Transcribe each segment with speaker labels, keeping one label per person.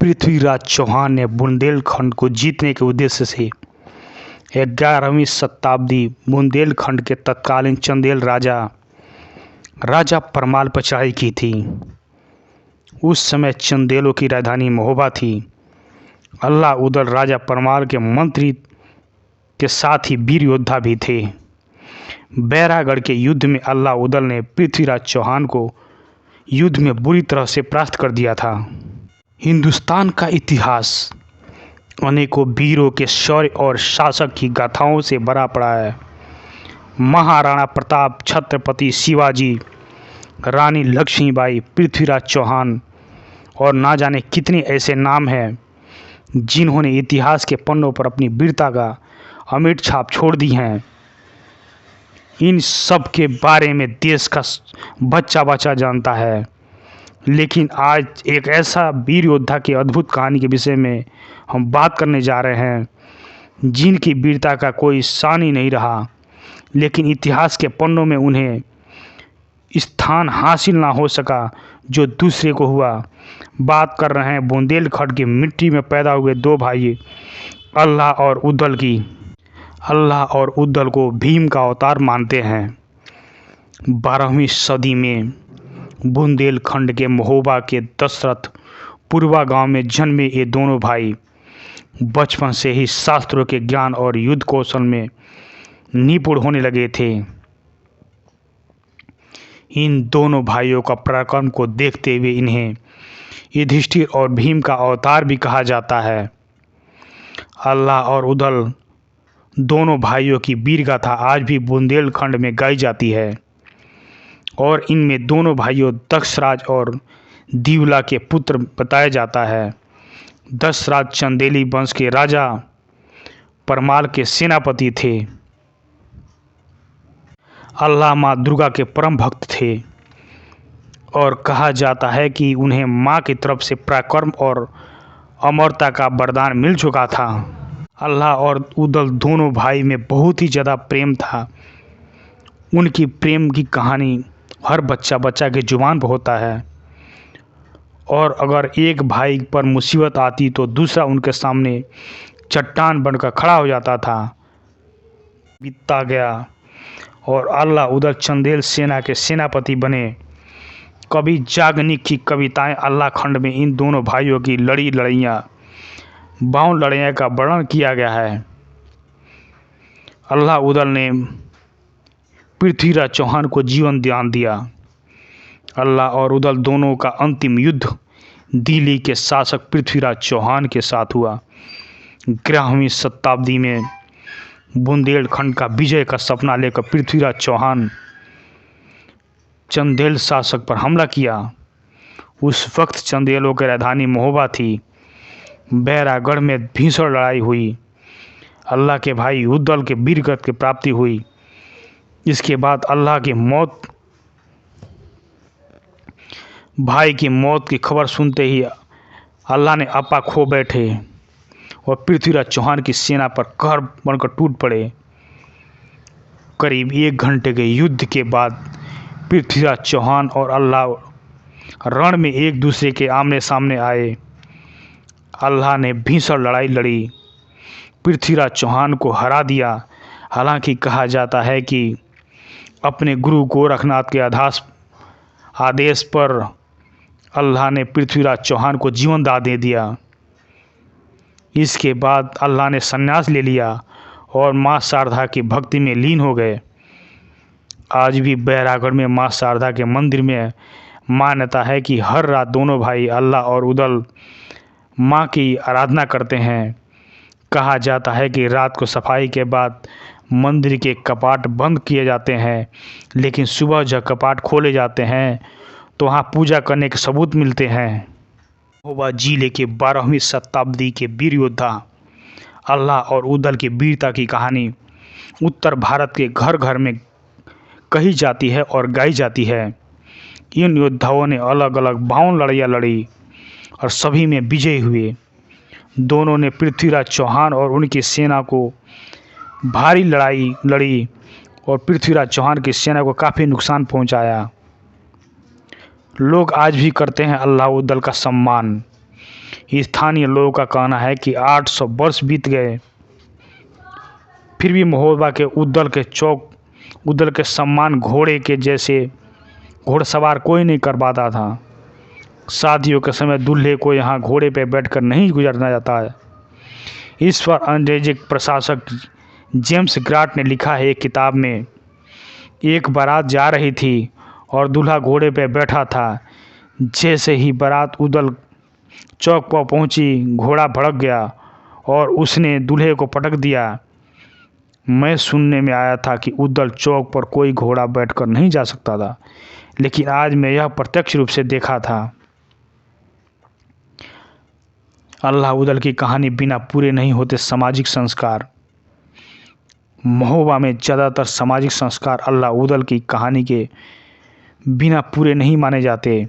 Speaker 1: पृथ्वीराज चौहान ने बुंदेलखंड को जीतने के उद्देश्य से 11वीं शताब्दी बुंदेलखंड के तत्कालीन चंदेल राजा परमाल पर चढ़ाई की थी। उस समय चंदेलों की राजधानी महोबा थी। अल्लाह उदल राजा परमाल के मंत्री के साथ ही वीर योद्धा भी थे। बैरागढ़ के युद्ध में अल्लाह उदल ने पृथ्वीराज चौहान को युद्ध में बुरी तरह से परास्त कर दिया था। हिंदुस्तान का इतिहास अनेकों वीरों के शौर्य और शासक की गाथाओं से भरा पड़ा है। महाराणा प्रताप, छत्रपति शिवाजी, रानी लक्ष्मीबाई, पृथ्वीराज चौहान और ना जाने कितने ऐसे नाम हैं जिन्होंने इतिहास के पन्नों पर अपनी वीरता का अमिट छाप छोड़ दी हैं। इन सब के बारे में देश का बच्चा बच्चा जानता है, लेकिन आज एक ऐसा वीर योद्धा की अद्भुत कहानी के विषय में हम बात करने जा रहे हैं जिनकी वीरता का कोई शान ही नहीं रहा, लेकिन इतिहास के पन्नों में उन्हें स्थान हासिल ना हो सका जो दूसरे को हुआ। बात कर रहे हैं बुंदेलखंड की मिट्टी में पैदा हुए दो भाई अल्लाह और उदल की। अल्लाह और उदल को भीम का अवतार मानते हैं। 12वीं सदी में बुंदेलखंड के महोबा के दशरथपुरवा गांव में जन्मे ये दोनों भाई बचपन से ही शास्त्रों के ज्ञान और युद्ध कौशल में निपुण होने लगे थे। इन दोनों भाइयों का पराक्रम को देखते हुए इन्हें युधिष्ठिर और भीम का अवतार भी कहा जाता है। अल्लाह और उदल दोनों भाइयों की वीर गाथा आज भी बुंदेलखंड में गाई जाती है और इनमें दोनों भाइयों दक्षराज और दीवला के पुत्र बताया जाता है। दशराज चंदेली वंश के राजा परमाल के सेनापति थे। अल्लाह माँ दुर्गा के परम भक्त थे और कहा जाता है कि उन्हें माँ की तरफ से पराक्रम और अमरता का वरदान मिल चुका था। अल्लाह और उदल दोनों भाई में बहुत ही ज़्यादा प्रेम था। उनकी प्रेम की कहानी हर बच्चा के जुबान पर होता है और अगर एक भाई पर मुसीबत आती तो दूसरा उनके सामने चट्टान बनकर खड़ा हो जाता था। बीतता गया और अल्लाह उदल चंदेल सेना के सेनापति बने। कवि जागनिक की कविताएं अल्लाह खंड में इन दोनों भाइयों की लड़ी लड़ाइयाँ 52 लड़ाइयाँ का वर्णन किया गया है। अल्लाह उदल ने पृथ्वीराज चौहान को जीवन दान दिया। अल्लाह और उदल दोनों का अंतिम युद्ध दिल्ली के शासक पृथ्वीराज चौहान के साथ हुआ। 11वीं शताब्दी में बुंदेलखंड का विजय का सपना लेकर पृथ्वीराज चौहान चंदेल शासक पर हमला किया। उस वक्त चंदेलों की राजधानी महोबा थी। बैरागढ़ में भीषण लड़ाई हुई। अल्लाह के भाई उदल के वीरगति की प्राप्ति हुई। इसके बाद भाई की मौत की खबर सुनते ही अल्लाह ने आपा खो बैठे और पृथ्वीराज चौहान की सेना पर कहर बनकर टूट पड़े। करीब 1 घंटे के युद्ध के बाद पृथ्वीराज चौहान और अल्लाह रण में एक दूसरे के आमने सामने आए। अल्लाह ने भीषण लड़ाई लड़ी, पृथ्वीराज चौहान को हरा दिया। हालांकि कहा जाता है कि अपने गुरु गोरखनाथ के आदेश पर अल्लाह ने पृथ्वीराज चौहान को जीवन दान दे दिया। इसके बाद अल्लाह ने संन्यास ले लिया और माँ शारदा की भक्ति में लीन हो गए। आज भी बैरागढ़ में माँ शारदा के मंदिर में मान्यता है कि हर रात दोनों भाई अल्लाह और उदल माँ की आराधना करते हैं। कहा जाता है कि रात को सफाई के बाद मंदिर के कपाट बंद किए जाते हैं, लेकिन सुबह जब कपाट खोले जाते हैं तो वहाँ पूजा करने के सबूत मिलते हैं। महोबा जिले के 12वीं शताब्दी के वीर योद्धा अल्लाह और उदल की वीरता की कहानी उत्तर भारत के घर घर में कही जाती है और गाई जाती है। इन योद्धाओं ने अलग अलग 52 लड़ाइयाँ लड़ी और सभी में विजयी हुए। दोनों ने पृथ्वीराज चौहान और उनकी सेना को भारी लड़ाई लड़ी और पृथ्वीराज चौहान की सेना को काफ़ी नुकसान पहुंचाया। लोग आज भी करते हैं अल्लाह उदल का सम्मान। स्थानीय लोगों का कहना है कि 800 वर्ष बीत गए, फिर भी महोबा के उद्दल के सम्मान घोड़े के जैसे घोड़सवार कोई नहीं कर पाता था। शादियों के समय दूल्हे को यहाँ घोड़े पर बैठकर नहीं गुजरना जाता है। इस पर अंग्रेजी प्रशासक जेम्स ग्राट ने लिखा है एक किताब में, एक बारात जा रही थी और दूल्हा घोड़े पर बैठा था। जैसे ही बारात उद्दल चौक पर पहुंची, घोड़ा भड़क गया और उसने दूल्हे को पटक दिया। मैं सुनने में आया था कि उद्दल चौक पर कोई घोड़ा बैठकर नहीं जा सकता था, लेकिन आज मैं यह प्रत्यक्ष रूप से देखा था। अल्लाह उद्दल की कहानी बिना पूरे नहीं होते सामाजिक संस्कार। महोबा में ज़्यादातर सामाजिक संस्कार अल्लाह उद्दल की कहानी के बिना पूरे नहीं माने जाते।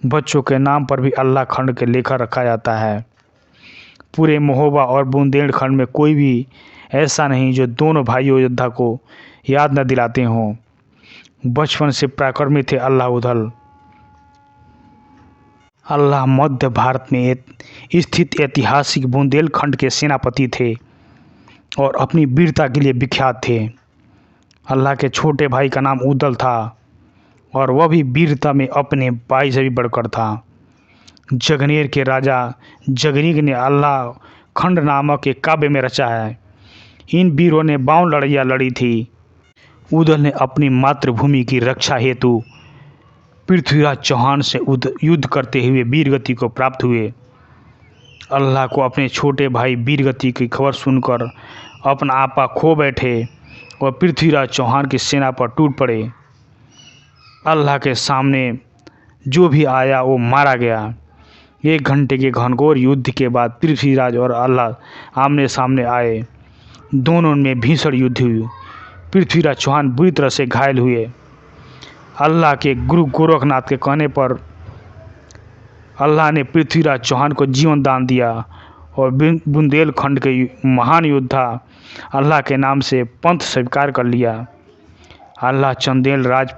Speaker 1: बच्चों के नाम पर भी अल्लाह खंड के लेखा रखा जाता है। पूरे महोबा और बुंदेलखंड में कोई भी ऐसा नहीं जो दोनों भाइयों योद्धा को याद न दिलाते हों। बचपन से पराक्रमी थे अल्लाह उद्दल। अल्लाह मध्य भारत में स्थित ऐतिहासिक बुंदेलखंड के सेनापति थे और अपनी वीरता के लिए विख्यात थे। अल्लाह के छोटे भाई का नाम उद्दल था और वह भी वीरता में अपने भाई से भी बढ़कर था। जगनेर के राजा जगनीक ने अल्लाह खंड नामक एक काव्य में रचा है। इन वीरों ने 52 लड़ाइयाँ लड़ी थी। उद्दल ने अपनी मातृभूमि की रक्षा हेतु पृथ्वीराज चौहान से युद्ध करते हुए वीरगति को प्राप्त हुए। अल्लाह को अपने छोटे भाई वीरगति की खबर सुनकर अपना आपा खो बैठे और पृथ्वीराज चौहान की सेना पर टूट पड़े। अल्लाह के सामने जो भी आया वो मारा गया। 1 घंटे के घनघोर युद्ध के बाद पृथ्वीराज और अल्लाह आमने सामने आए। दोनों में भीषण युद्ध हुई। पृथ्वीराज चौहान बुरी तरह से घायल हुए। अल्लाह के गुरु गोरखनाथ के कहने पर अल्लाह ने पृथ्वीराज चौहान को जीवन दान दिया और बुंदेलखंड के महान योद्धा अल्लाह के नाम से पंथ स्वीकार कर लिया। अल्लाह चंदेल राज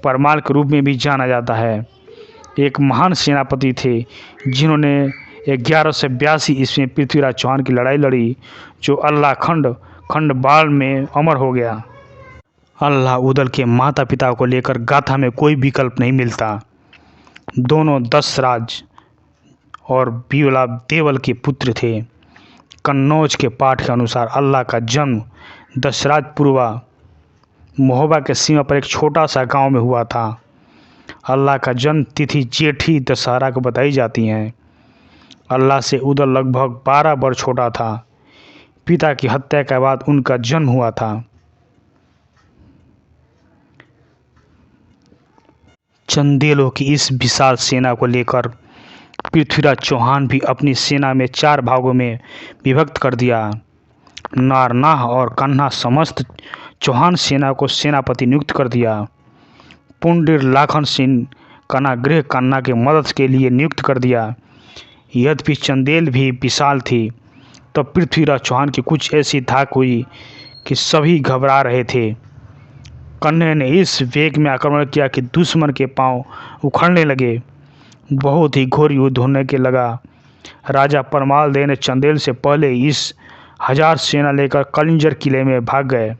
Speaker 1: परमाल के रूप में भी जाना जाता है। एक महान सेनापति थे जिन्होंने 1182 ईस्वी में पृथ्वीराज चौहान की लड़ाई लड़ी, जो अल्लाह खंड बाल में अमर हो गया। अल्लाह उद्दल के माता पिता को लेकर गाथा में कोई विकल्प नहीं मिलता। दोनों दशराज और बीवला देवल के पुत्र थे। कन्नौज के पाठ के अनुसार अल्लाह का जन्म दशराजपुरवा महोबा के सीमा पर एक छोटा सा गांव में हुआ था। अल्लाह का जन्म तिथि जेठी दशहरा को बताई जाती हैं। अल्लाह से उद्दल लगभग 12 वर्ष छोटा था। पिता की हत्या के बाद उनका जन्म हुआ था। चंदेलों की इस विशाल सेना को लेकर पृथ्वीराज चौहान भी अपनी सेना में 4 भागों में विभक्त कर दिया। नारनाह और कन्हा समस्त चौहान सेना को सेनापति नियुक्त कर दिया। पुंडीर लाखन सिंह कनागृह कन्ना के मदद के लिए नियुक्त कर दिया। यद्यपि चंदेल भी विशाल थी, तब पृथ्वीराज चौहान की कुछ ऐसी धाक हुई कि सभी घबरा रहे थे। कन्ने ने इस वेग में आक्रमण किया कि दुश्मन के पांव उखड़ने लगे। बहुत ही घोर युद्ध होने के लगा। राजा परमाल देव ने चंदेल से पहले इस 1000 सेना लेकर कलिंजर किले में भाग गए।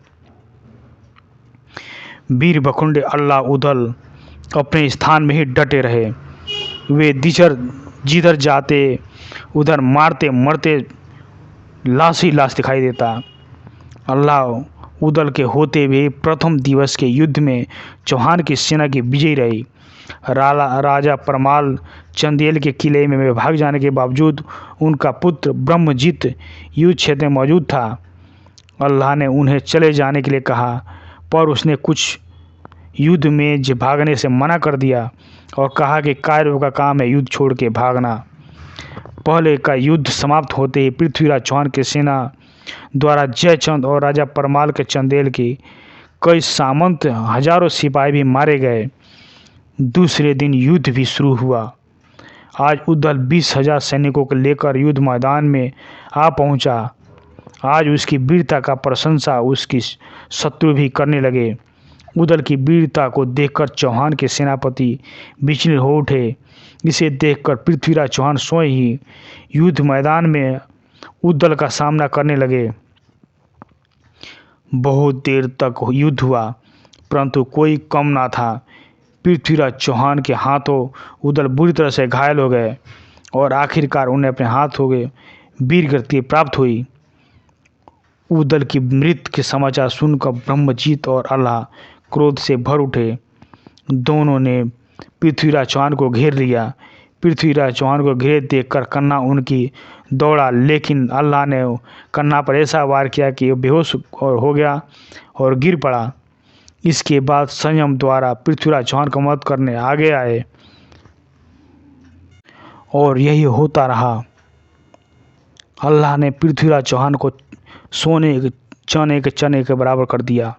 Speaker 1: वीर बखुंडे अल्लाह उद्दल अपने स्थान में ही डटे रहे। वे जिधर जाते उधर मारते मरते लाश ही लाश दिखाई देता। अल्लाह उद्दल के होते हुए प्रथम दिवस के युद्ध में चौहान की सेना की विजयी रही। राजा परमाल चंदेल के किले में भाग जाने के बावजूद उनका पुत्र ब्रह्मजीत युद्ध क्षेत्र में मौजूद था। अल्लाह ने उन्हें चले जाने के लिए कहा, पर उसने कुछ युद्ध में भागने से मना कर दिया और कहा कि कायरों का काम है युद्ध छोड़ के भागना। पहले का युद्ध समाप्त होते ही पृथ्वीराज चौहान की सेना द्वारा जयचंद और राजा परमाल के चंदेल की कई सामंत हजारों सिपाही भी मारे गए। दूसरे दिन युद्ध भी शुरू हुआ। आज उद्दल 20,000 सैनिकों को लेकर युद्ध मैदान में आ पहुंचा। आज उसकी वीरता का प्रशंसा उसकी शत्रु भी करने लगे। उदल की वीरता को देखकर चौहान के सेनापति विचलित हो उठे। इसे देखकर पृथ्वीराज चौहान स्वयं ही युद्ध मैदान में उदल का सामना करने लगे। बहुत देर तक युद्ध हुआ, परंतु कोई कम ना था। पृथ्वीराज चौहान के हाथों उदल बुरी तरह से घायल हो गए और आखिरकार उन्हें अपने हाथों के वीर गति प्राप्त हुई। उदल की मृत्यु के समाचार सुनकर ब्रह्मजीत और अल्लाह क्रोध से भर उठे। दोनों ने पृथ्वीराज चौहान को घेर लिया। पृथ्वीराज चौहान को घेरे देखकर कन्ना उनकी दौड़ा, लेकिन अल्लाह ने कन्ना पर ऐसा वार किया कि वह बेहोश हो गया और गिर पड़ा। इसके बाद संयम द्वारा पृथ्वीराज चौहान का मदद करने आगे आए और यही होता रहा। अल्लाह ने पृथ्वीराज चौहान को सोने के चने के बराबर कर दिया।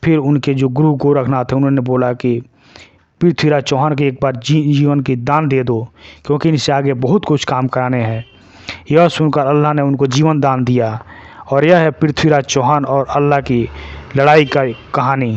Speaker 1: फिर उनके जो गुरु गोरखनाथ थे उन्होंने बोला कि पृथ्वीराज चौहान के एक बार जीवन की दान दे दो, क्योंकि इनसे आगे बहुत कुछ काम कराने हैं। यह सुनकर अल्लाह ने उनको जीवन दान दिया और यह है पृथ्वीराज चौहान और अल्लाह की लड़ाई का कहानी।